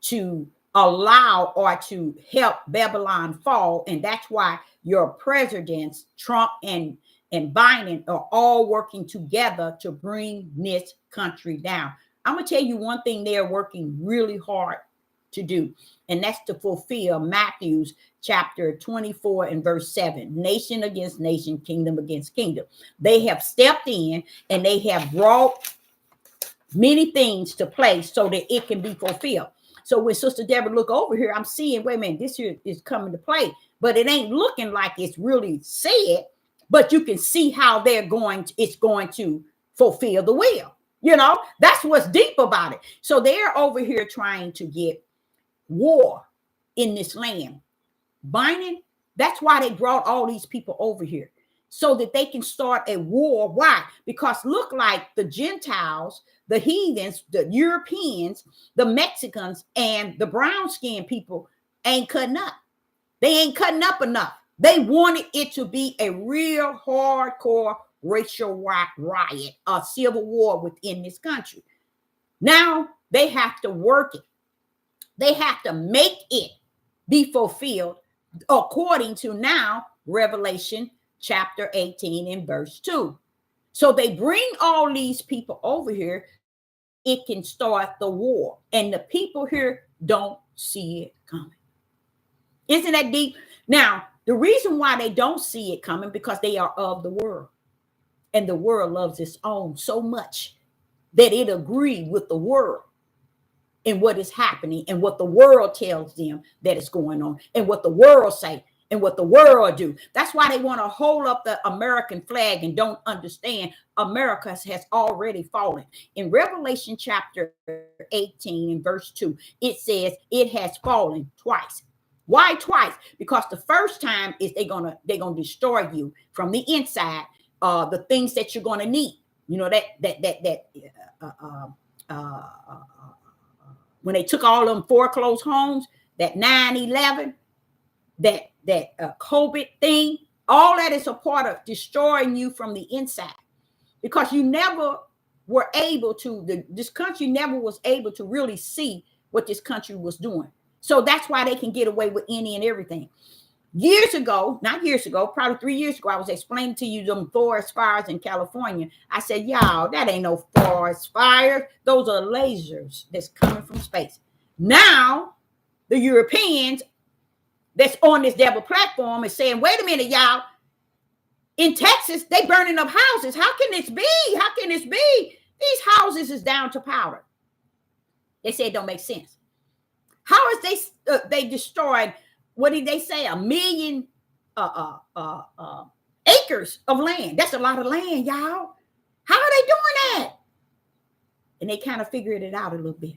to allow or to help Babylon fall. And that's why your presidents, Trump and Biden, are all working together to bring this country down. I'm going to tell you one thing they're working really hard to do, and that's to fulfill Matthew's chapter 24 and verse 7, nation against nation, kingdom against kingdom. They have stepped in and they have brought many things to place so that it can be fulfilled. So when Sister Deborah look over here, I'm seeing, wait a minute, this here is coming to play, but it ain't looking like it's really said, but you can see how it's going to fulfill the will. You know, that's what's deep about it. So they're over here trying to get war in this land. Biden, that's why they brought all these people over here, so that they can start a war. Why? Because look like the Gentiles, the heathens, the Europeans, the Mexicans, and the brown-skinned people ain't cutting up. They ain't cutting up enough. They wanted it to be a real hardcore racial riot, a civil war within this country. Now they have to work it. They have to make it be fulfilled according to now Revelation chapter 18 and verse 2. So they bring all these people over here. It can start the war. And the people here don't see it coming. Isn't that deep? Now, the reason why they don't see it coming, because they are of the world. And the world loves its own so much that it agrees with the world and what is happening and what the world tells them that is going on and what the world say and what the world do. That's why they want to hold up the American flag and don't understand America has already fallen. In Revelation chapter 18 and verse 2, it says it has fallen twice. Why twice? Because the first time is they're gonna destroy you from the inside. The things that you're going to need, you know, when they took all them foreclosed homes, that 9/11, that COVID thing, all that is a part of destroying you from the inside, because you never were able to, this country never was able to really see what this country was doing. So that's why they can get away with any and everything. Years ago, not years ago, probably 3 years ago, I was explaining to you them forest fires in California. I said, y'all, that ain't no forest fires. Those are lasers that's coming from space. Now, the Europeans that's on this devil platform is saying, wait a minute, y'all. In Texas, they burning up houses. How can this be? How can this be? These houses is down to powder. They say it don't make sense. How is they destroyed? What did they say? 1 million acres of land. That's a lot of land, y'all. How are they doing that? And they kind of figured it out a little bit.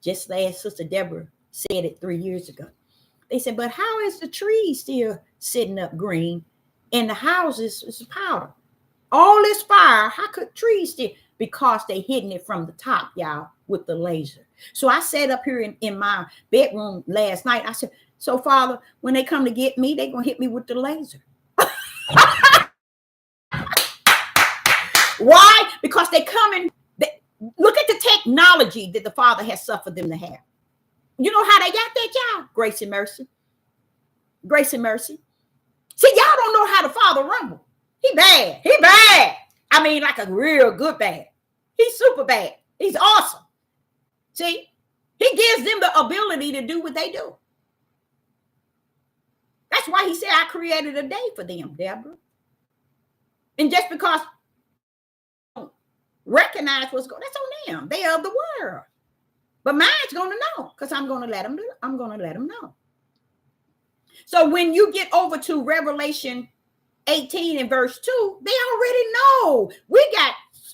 Just as Sister Deborah said it 3 years ago. They said, but how is the tree still sitting up green and the houses is powder? All this fire, how could trees still? Because they hitting it from the top, y'all, with the laser. So I sat up here in my bedroom last night. I said, so, Father, when they come to get me, they're going to hit me with the laser. Why? Because they coming. Look at the technology that the Father has suffered them to have. You know how they got that, y'all? Grace and mercy. Grace and mercy. Father Rumble. He bad. He bad. I mean, like a real good bad. He's super bad. He's awesome. See, he gives them the ability to do what they do. That's why he said, I created a day for them, Deborah. And just because recognize what's going, that's on them. They are of the world. But mine's going to know, because I'm going to let them do it. I'm going to let them know. So when you get over to Revelation 18 and verse 2, they already know.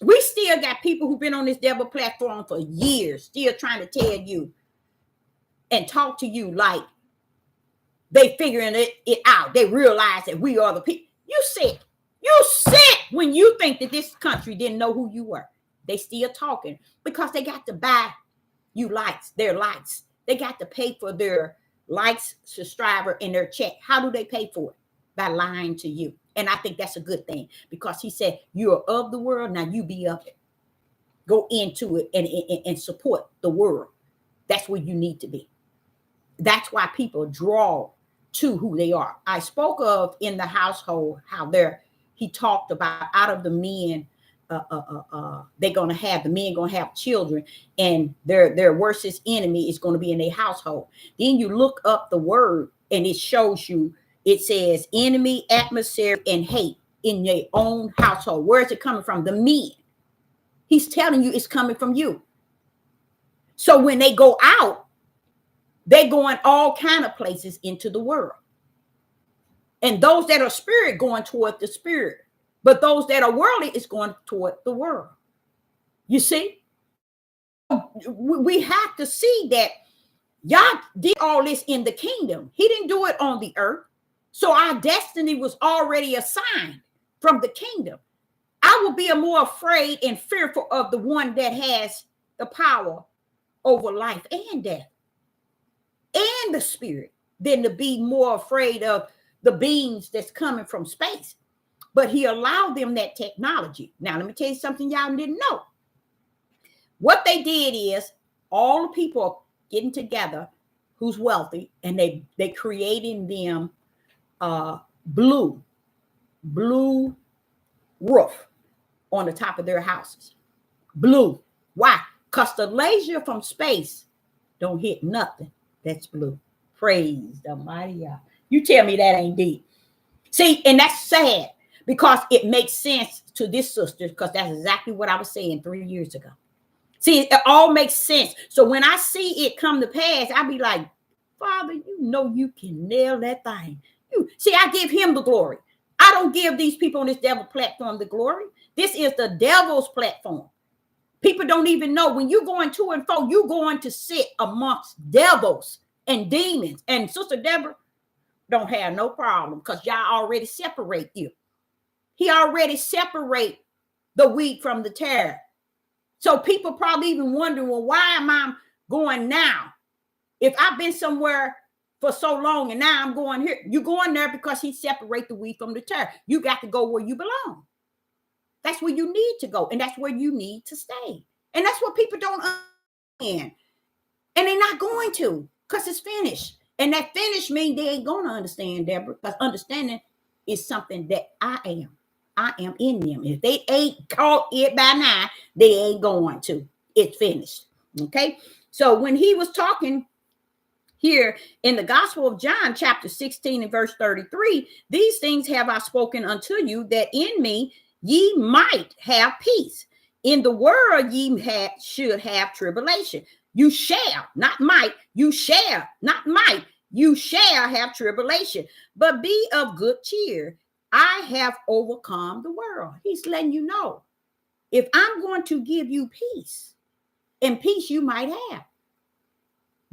We still got people who've been on this devil platform for years, still trying to tell you and talk to you like they figuring it out. They realize that we are the people. You sick when you think that this country didn't know who you were. They still talking because they got to buy you likes, their likes. They got to pay for their likes, subscriber, and their check. How do they pay for it? By lying to you. And I think that's a good thing, because he said, you are of the world, now you be of it. Go into it and support the world. That's where you need to be. That's why people draw to who they are. I spoke of in the household how he talked about out of the men, they're going to have, the men going to have children, and their worstest enemy is going to be in their household. Then you look up the word and it shows you, it says enemy, adversary, and hate in your own household. Where is it coming from? The men. He's telling you it's coming from you. So when they go out, they go in all kind of places into the world. And those that are spirit going toward the spirit. But those that are worldly is going toward the world. You see? We have to see that God did all this in the kingdom. He didn't do it on the earth. So our destiny was already assigned from the kingdom. I will be more afraid and fearful of the one that has the power over life and death and the spirit than to be more afraid of the beings that's coming from space. But he allowed them that technology. Now, let me tell you something y'all didn't know. What they did is all the people are getting together who's wealthy, and they creating them blue roof on the top of their houses. Blue. Why? Because the laser from space don't hit nothing that's blue. Praise the mighty God. You tell me that ain't deep. See, and that's sad, because it makes sense to this sister, because that's exactly what I was saying 3 years ago. See, it all makes sense. So when I see it come to pass, I'll be like, Father, you know you can nail that thing. See, I give him the glory. I don't give these people on this devil platform the glory. This is the devil's platform. People don't even know when you're going to and fro, you're going to sit amongst devils and demons. And Sister Deborah don't have no problem, because y'all already separate you. He already separate the wheat from the tare. So people probably even wondering, well, why am I going now? If I've been somewhere for so long and now I'm going here, you're going there because he separate the wheat from the tare. You got to go where you belong. That's where you need to go. And that's where you need to stay. And that's what people don't understand. And they're not going to, because it's finished. And that finish means they ain't going to understand, Deborah, because understanding is something that I am. I am in them. If they ain't caught it by now, they ain't going to. It's finished. Okay. So when he was talking here in the Gospel of John, chapter 16 and verse 33, these things have I spoken unto you, that in me ye might have peace. In the world ye should have tribulation. You shall, not might, you shall, not might, you shall have tribulation. But be of good cheer. I have overcome the world. He's letting you know, if I'm going to give you peace, and peace you might have.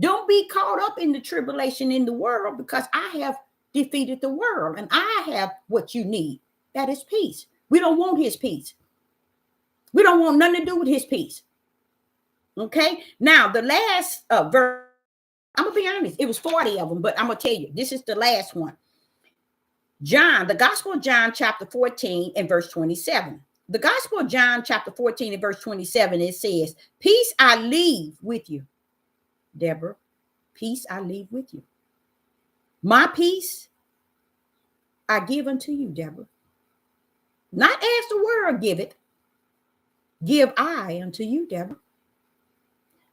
Don't be caught up in the tribulation in the world, because I have defeated the world and I have what you need. That is peace. We don't want his peace. We don't want nothing to do with his peace. Okay. Now, the last verse, I'm going to be honest, it was 40 of them, but I'm going to tell you, this is the last one. John, the Gospel of John, chapter 14 and verse 27. The Gospel of John, chapter 14 and verse 27, it says, peace I leave with you, Deborah. Peace I leave with you. My peace I give unto you, Deborah. Not as the world giveth, give I unto you, Deborah.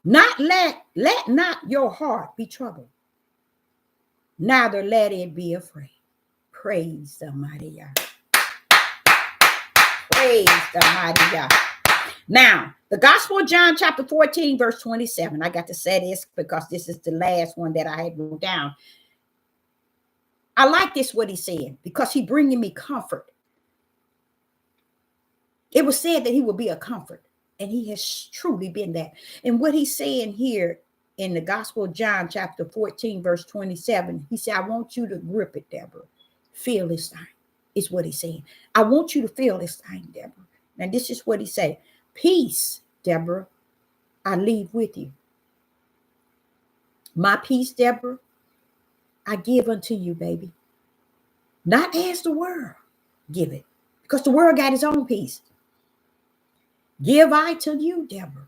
Not let not your heart be troubled, neither let it be afraid. Praise the mighty Yah. Praise the mighty Yah. Now, the Gospel of John, chapter 14, verse 27. I got to say this because this is the last one that I had wrote down. I like this, what he said, because he bringing me comfort. It was said that he would be a comfort, and he has truly been that. And what he's saying here in the Gospel of John, chapter 14, verse 27, he said, I want you to grip it, Deborah. Feel this thing, is what he's saying. I want you to feel this thing, Deborah. Now, this is what he said. Peace, Deborah, I leave with you. My peace, Deborah, I give unto you, baby. Not as the world give it, because the world got its own peace. Give I to you, Deborah.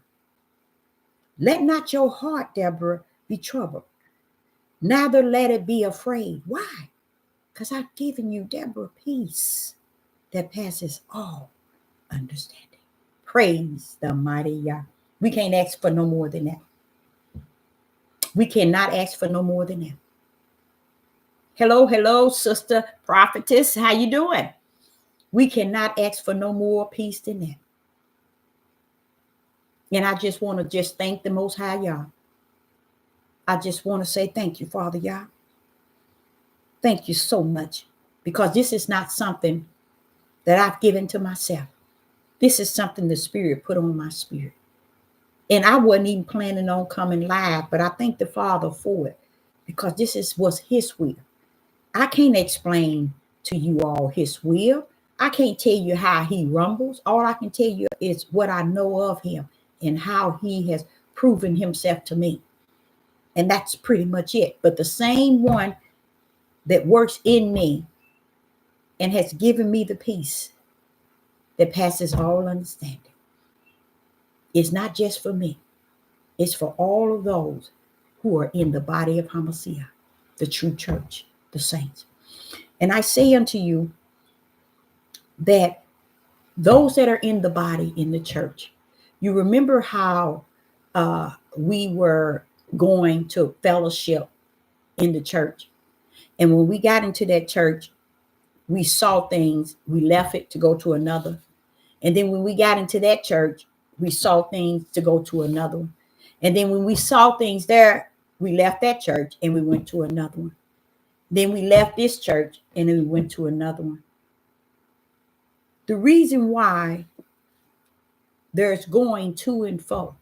Let not your heart, Deborah, be troubled. Neither let it be afraid. Why? Because I've given you, Deborah, peace that passes all understanding. Praise the mighty Yah. We can't ask for no more than that. We cannot ask for no more than that. Hello, sister prophetess. How you doing? We cannot ask for no more peace than that. And I just want to just thank the Most High Yah. I just want to say thank you, Father Yah. Thank you so much, because this is not something that I've given to myself. This is something the Spirit put on my spirit. And I wasn't even planning on coming live, but I thank the Father for it, because this was his will. I can't explain to you all his will. I can't tell you how he rumbles. All I can tell you is what I know of him and how he has proven himself to me. And that's pretty much it. But the same one that works in me and has given me the peace that passes all understanding, it's not just for me. It's for all of those who are in the body of Hamashiach, the true church, the saints. And I say unto you that those that are in the body, in the church, you remember how we were going to fellowship in the church. And when we got into that church, we saw things, we left it to go to another. And then when we got into that church, we saw things to go to another one. And then when we saw things there, we left that church and we went to another one. Then we left this church and then we went to another one. The reason why there's going to and fro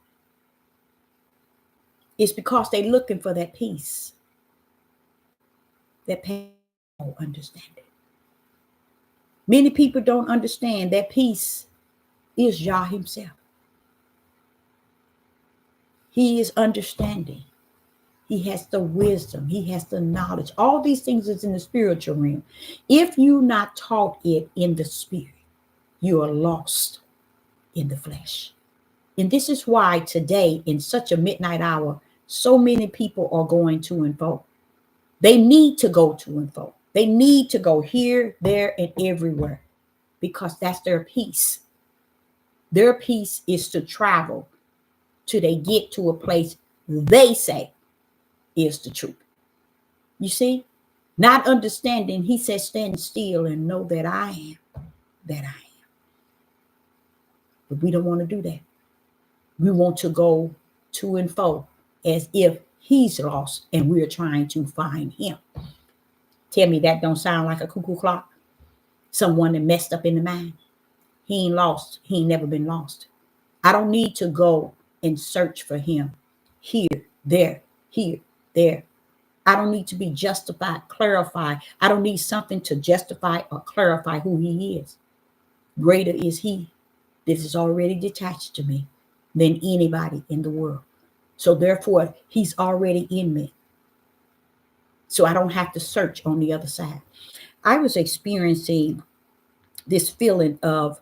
is because they're looking for that peace, that passes all understanding. Many people don't understand that peace is Yah himself. He is understanding. He has the wisdom. He has the knowledge. All these things is in the spiritual realm. If you're not taught it in the spirit, you are lost in the flesh. And this is why today, in such a midnight hour, so many people are going to and fro. They need to go to and fro. They need to go here, there, and everywhere, because that's their peace. Their peace is to travel till they get to a place they say is the truth. You see? Not understanding, he says, stand still and know that I am that I am. But we don't want to do that. We want to go to and fro as if he's lost and we're trying to find him. Tell me that don't sound like a cuckoo clock? Someone that messed up in the mind. He ain't lost. He ain't never been lost. I don't need to go and search for him here, there, here, there. I don't need to be justified, clarified. I don't need something to justify or clarify who he is. Greater is he that is already detached to me than anybody in the world. So therefore, he's already in me. So I don't have to search on the other side. I was experiencing this feeling of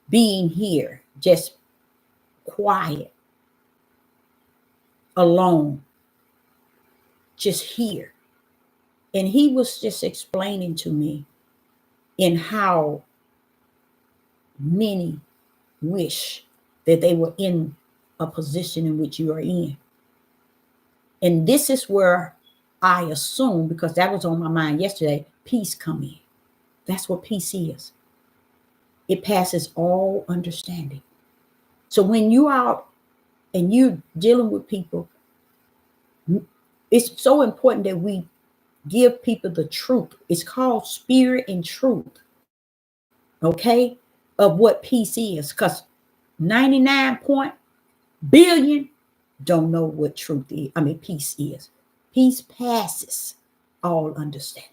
being here, just quiet, alone, just here. And he was just explaining to me in how many wish that they were in a position in which you are in. And this is where I assume, because that was on my mind yesterday, peace come in. That's what peace is. It passes all understanding. So when you out and you dealing with people, it's so important that we give people the truth. It's called spirit and truth, okay, of what peace is. Because 99 point billion don't know what truth is. I mean, peace is. Peace passes all understanding.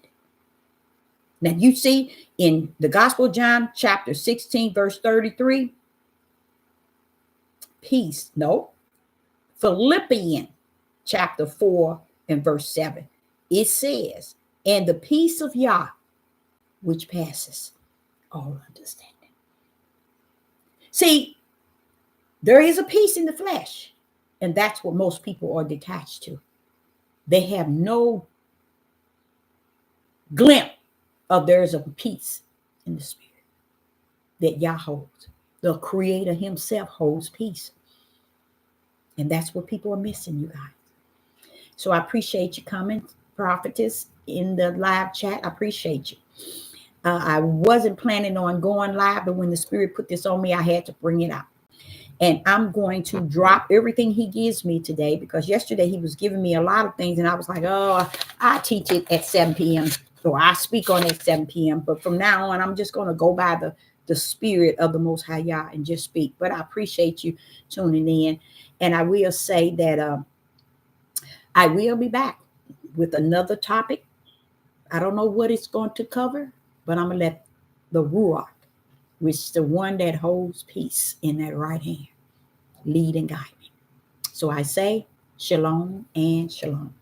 Now you see in the Gospel of John, chapter 16, verse 33, peace. No. Philippians chapter 4 and verse 7. It says, and the peace of Yah, which passes all understanding. See, there is a peace in the flesh, and that's what most people are detached to. They have no glimpse of there is a peace in the spirit that Yah holds. The Creator himself holds peace. And that's what people are missing, you guys. So I appreciate you coming, prophetess, in the live chat. I appreciate you. I wasn't planning on going live, but when the Spirit put this on me, I had to bring it out. And I'm going to drop everything he gives me today, because yesterday he was giving me a lot of things, and I was like, oh, I teach it at 7 p.m. or I speak on it at 7 p.m. But from now on, I'm just going to go by the Spirit of the Most High Yah and just speak. But I appreciate you tuning in. And I will say that I will be back with another topic. I don't know what it's going to cover, but I'm going to let the Ruach, which is the one that holds peace in that right hand, lead and guide me. So I say, shalom and shalom.